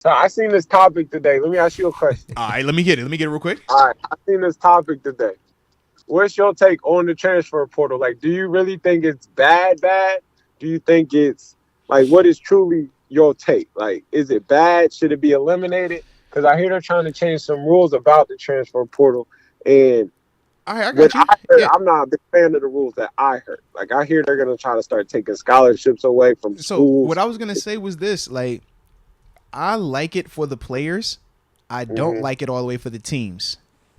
So I seen this topic today. Let me ask you a question. All right, let me get it. Let me get it real quick. All right, I seen this topic today. What's your take on the transfer portal? Like, do you really think it's bad? Bad? Do you think it's like what is truly your take? Like, is it bad? Should it be eliminated? Because I hear they're trying to change some rules about the transfer portal, and All right, I what got you. I heard, Yeah. I'm not a big fan of the rules that I heard. Like, I hear they're gonna try to start taking scholarships away from So what schools. I was gonna say was this: like, I like it for the players. I don't Hmm. like it all the way for the teams.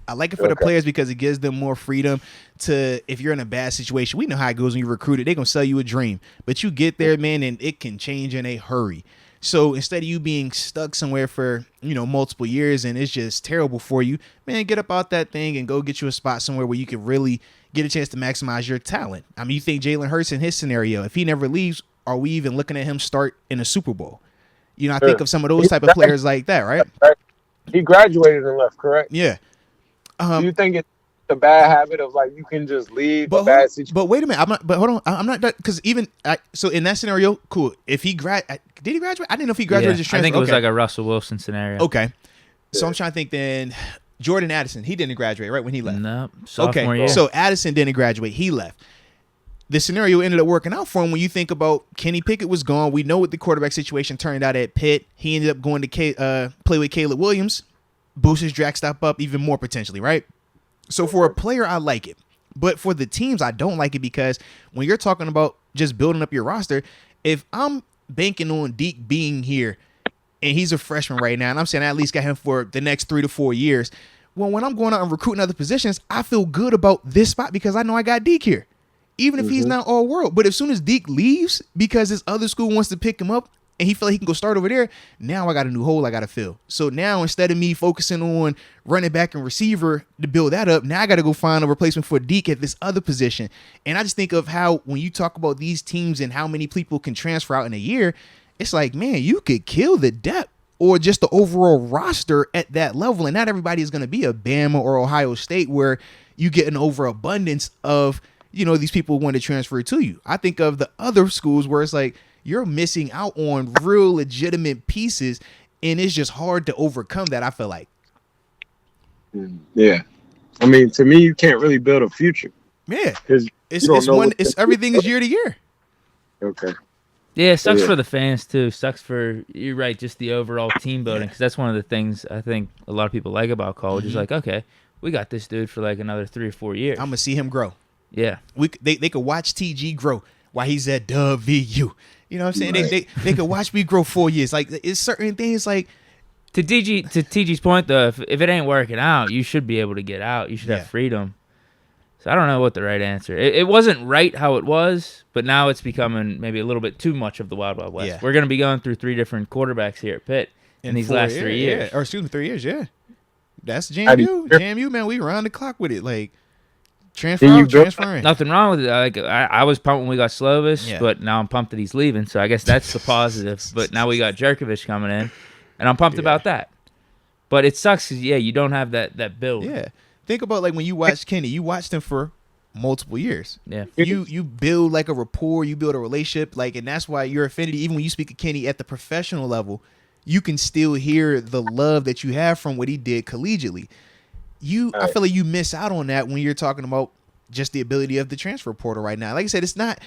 I like it for the Okay. players because it gives them more freedom to, if you're in a bad situation, we know how it goes when you recruit it. They're going to sell you a dream. But you get there, man, and it can change in a hurry. So instead of you being stuck somewhere for, multiple years and it's just terrible for you, man, get up out that thing and go get you a spot somewhere where you can really get a chance to maximize your talent. I mean, you think Jalen Hurts in his scenario, if he never leaves, are we even looking at him start in a Super Bowl? I think Sure. of some of those He, type of players like that, right? he graduated and left, correct? Yeah. Do Um, you think it's a bad habit of like you can just leave a But hold on. bad situation? But wait a minute. I'm not. But hold on. I'm not because even so in that scenario, cool. If he did he graduate? I didn't know if he Yeah, graduated his I transfer. think it was Okay. like a Russell Wilson scenario. Okay. So I'm trying to think. Then Jordan Addison, he didn't graduate right when he left. No, sophomore Okay. year. So Addison didn't graduate. He left. The scenario ended up working out for him when you think about Kenny Pickett was gone. We know what the quarterback situation turned out at Pitt. He ended up going to play with Caleb Williams, boost his draft stock up even more potentially, right? So for a player, I like it. But for the teams, I don't like it because when you're talking about just building up your roster, if I'm banking on Deke being here and he's a freshman right now, and I'm saying I at least got him for the next 3 to 4 years, well, when I'm going out and recruiting other positions, I feel good about this spot because I know I got Deke here, even if he's not all world. But as soon as Deke leaves because this other school wants to pick him up, and he feel like he can go start over there, now I got a new hole I got to fill. So now instead of me focusing on running back and receiver to build that up, now I got to go find a replacement for Deke at this other position. And I just think of how when you talk about these teams and how many people can transfer out in a year, it's like, man, you could kill the depth or just the overall roster at that level. And not everybody is going to be a Bama or Ohio State where you get an overabundance of, these people want to transfer to you. I think of the other schools where it's like, you're missing out on real legitimate pieces, and it's just hard to overcome that, I feel like. Yeah. I mean, to me, you can't really build a future Yeah. because It's you don't it's know one what. it's everything is year to year. Okay. Yeah, it sucks Yeah. for the fans too. Sucks for, you're right, just the overall team building, because that's one of the things I think a lot of people like about college is like, okay, we got this dude for like another 3 or 4 years. I'm gonna see him grow. Yeah, They could watch TG grow while he's at WVU. You know what I'm saying? Right. They could watch me grow 4 years. Like it's certain things like to TG's point though, if it ain't working out, you should be able to get out. You should Yeah. have freedom. So I don't know what the right answer. It wasn't right how it was, but now it's becoming maybe a little bit too much of the Wild Wild West. Yeah. We're going to be going through 3 different quarterbacks here at Pitt in these 4 last 3 years. Yeah. Or excuse me, 3 years, yeah. That's How do JMU. you- JMU, man, we round the clock with it. Like Can you build- transfer in. Nothing wrong with it. I was pumped when we got Slovis, Yeah. but now I'm pumped that he's leaving. So I guess that's the positive. But now we got Jerkovich coming in, and I'm pumped about that. But it sucks because, yeah, you don't have that build. Yeah. Think about like when you watched Kenny, you watched him for multiple years. Yeah. You build like a rapport, you build a relationship, like, and that's why your affinity, even when you speak of Kenny at the professional level, you can still hear the love that you have from what he did collegiately. I feel like you miss out on that when you're talking about just the ability of the transfer portal right now. Like I said, it's not.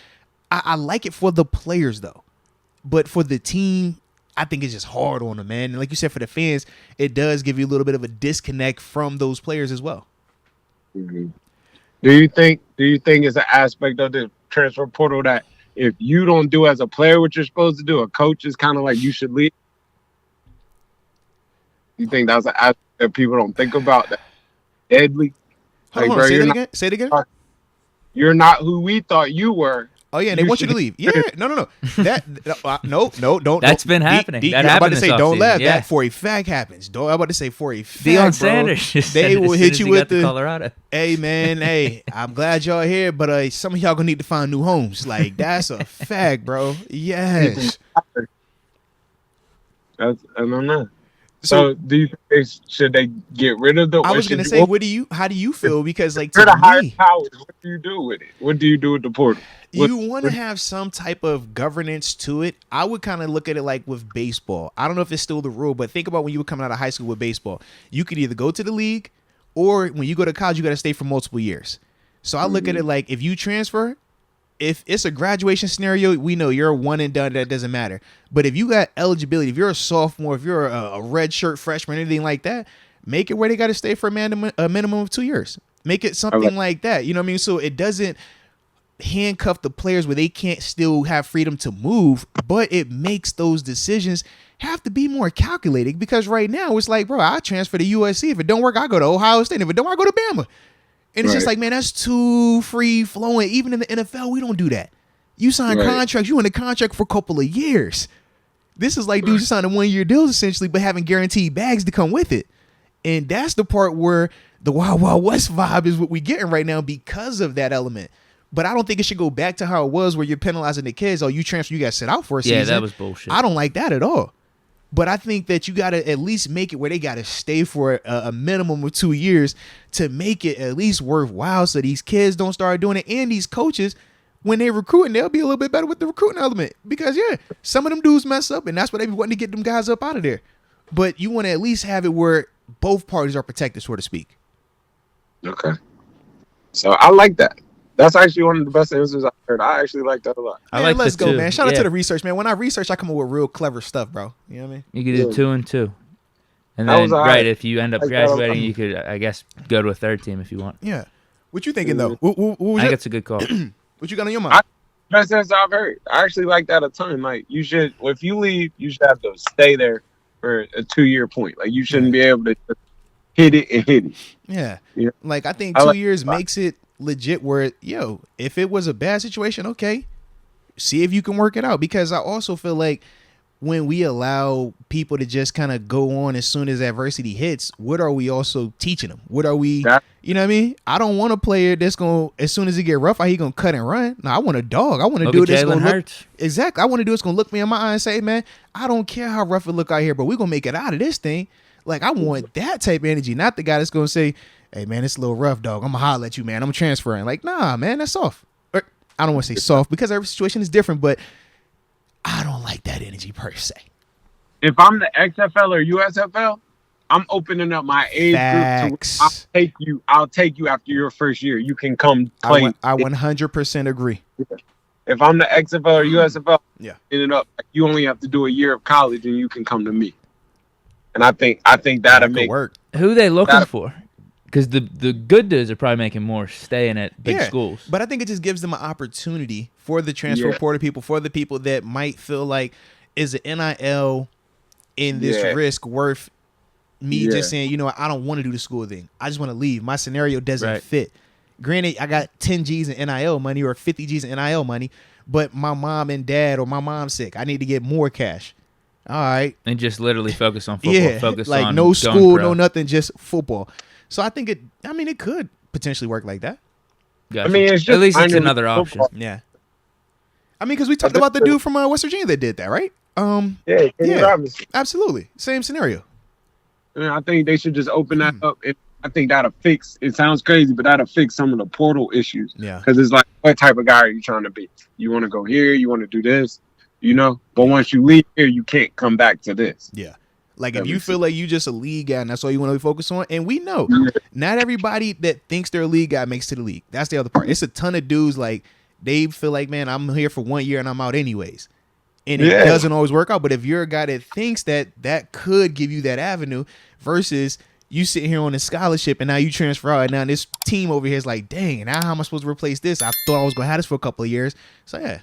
I like it for the players though, but for the team, I think it's just hard on them, man. And like you said, for the fans, it does give you a little bit of a disconnect from those players as well. Mhm. Do you think it's an aspect of the transfer portal that if you don't do as a player what you're supposed to do, a coach is kind of like you should leave? You think that's an aspect that people don't think about that deadly? Hold Like, on, bro, say you're that not, again. Say it again. you're not who we thought you were. Oh yeah, and they You want you to should- leave. Yeah, no. No, don't. That's don't. been happening. That I'm about happened to this say, don't offseason, laugh. yeah. That for a fact happens. Don't. I'm about to say for a fact, Deion bro. Sanders just They said it will as hit soon as you he with got to the. Colorado. Hey man, hey, I'm glad y'all here, but some of y'all gonna need to find new homes. Like that's a fact, bro. Yes. I don't know. So do you think should they get rid of the? I Or was should gonna you, say, well, how do you feel? Because like you're to the higher me, powers. What do you do with it? What do you do with the portal? you want to What have some type of governance to it. I would kind of look at it like with baseball. I don't know if it's still the rule, but think about when you were coming out of high school with baseball. You could either go to the league, or when you go to college, you got to stay for multiple years. So I look at it like if you transfer, if it's a graduation scenario, we know you're a one and done. That doesn't matter. But if you got eligibility, if you're a sophomore, if you're a red shirt freshman, anything like that, make it where they got to stay for a minimum of 2 years. Make it I something like that. You know what I mean? So it doesn't handcuff the players where they can't still have freedom to move, but it makes those decisions have to be more calculated, because right now it's like, bro, I transfer to USC. If it don't work, I go to Ohio State. If it don't work, I go to Bama. And it's just Right. like, man, that's too free flowing. Even in the NFL, we don't do that. You sign Right. contracts, you in a contract for a couple of years. This is like dudes signing 1 year deals essentially, but having guaranteed bags to come with it. And that's the part where the Wild Wild West vibe is what we're getting right now because of that element. But I don't think it should go back to how it was where you're penalizing the kids. Oh, you transfer, you got to sit out for a season. Yeah, that was bullshit. I don't like that at all. But I think that you got to at least make it where they got to stay for a minimum of 2 years to make it at least worthwhile, so these kids don't start doing it. And these coaches, when they're recruiting, they'll be a little bit better with the recruiting element. Because, yeah, some of them dudes mess up, and that's why they be wanting to get them guys up out of there. But you want to at least have it where both parties are protected, so to speak. Okay. So I like that. That's actually one of the best answers I've heard. I actually like that a lot. I Man, like let's the go, two. man. Shout out Yeah. to the research, man. When I research, I come up with real clever stuff, bro. You know what I mean? You could do Yeah. 2 and 2. And That then, was all right. if you end up Like that a lot. graduating, you could, I guess, go to a third team if you want. Yeah. What you thinking, though? Yeah. What was I think your, it's a good call. what you got on your mind? Best answer I've heard. I actually like that a ton. Like you should, if you leave, you should have to stay there for a 2 year point. Like you shouldn't be able to just hit it and hit it. Yeah. Yeah. Like, I think I 2 like years that. makes it legit where, yo, if it was a bad situation, okay, see if you can work it out. Because I also feel like when we allow people to just kind of go on as soon as adversity hits, what are we also teaching them? What are we, That- you know what I mean? I don't want a player that's going to, as soon as it get rough, how he going to cut and run. No, I want a dog. I want to Look do at it. That's Jalen going to look, Hurts. exactly. I want to do it's going to look me in my eye and say, man, I don't care how rough it look out here, but we're going to make it out of this thing. Like, I want that type of energy, not the guy that's going to say, hey, man, it's a little rough, dog. I'm going to holler at you, man. I'm transferring. Like, nah, man, that's soft. Or, I don't want to say soft because every situation is different, but I don't like that energy per se. If I'm the XFL or USFL, I'm opening up my age group to Facts. I'll take you after your first year. You can come play. I 100% agree. If I'm the XFL or USFL, Yeah. ended up you only have to do a year of college and you can come to me. And I think that'll That could make work. Who are they looking That- for? Because the good dudes are probably making more staying at big schools. But I think it just gives them an opportunity for the transfer Yeah. portal people, for the people that might feel like, is an NIL in this Yeah. risk worth me Yeah. just saying, you know what, I don't want to do the school thing. I just want to leave. My scenario doesn't Right. fit. Granted, I got 10 G's in NIL money or 50 G's in NIL money, but my mom and dad or my mom's sick. I need to get more cash. All right. And just literally focus on football. Yeah. Focus like on no going school, pro. no nothing, just football. So I think it could potentially work like that. Gotcha. I mean, it's just at least it's minor another league option. football. Yeah. I mean, because we talked about the dude from West Virginia that did that, right? Yeah, Kenny Yeah. Robinson. Absolutely. Same scenario. And I think they should just open that up. I think that'll fix. It sounds crazy, but that'll fix some of the portal issues. Yeah. Because it's like, what type of guy are you trying to be? You want to go here? You want to do this? You know. But once you leave here, you can't come back to this. Yeah. Like, if That you makes feel like you just a league guy and that's all you want to focus on, and we know not everybody that thinks they're a league guy makes it to the league. That's the other part. It's a ton of dudes like they feel like, man, I'm here for 1 year and I'm out anyways. And it Yeah. doesn't always work out. But if you're a guy that thinks that could give you that avenue versus you sitting here on a scholarship and now you transfer out and now this team over here is like, dang, now how am I supposed to replace this? I thought I was going to have this for a couple of years. So, yeah,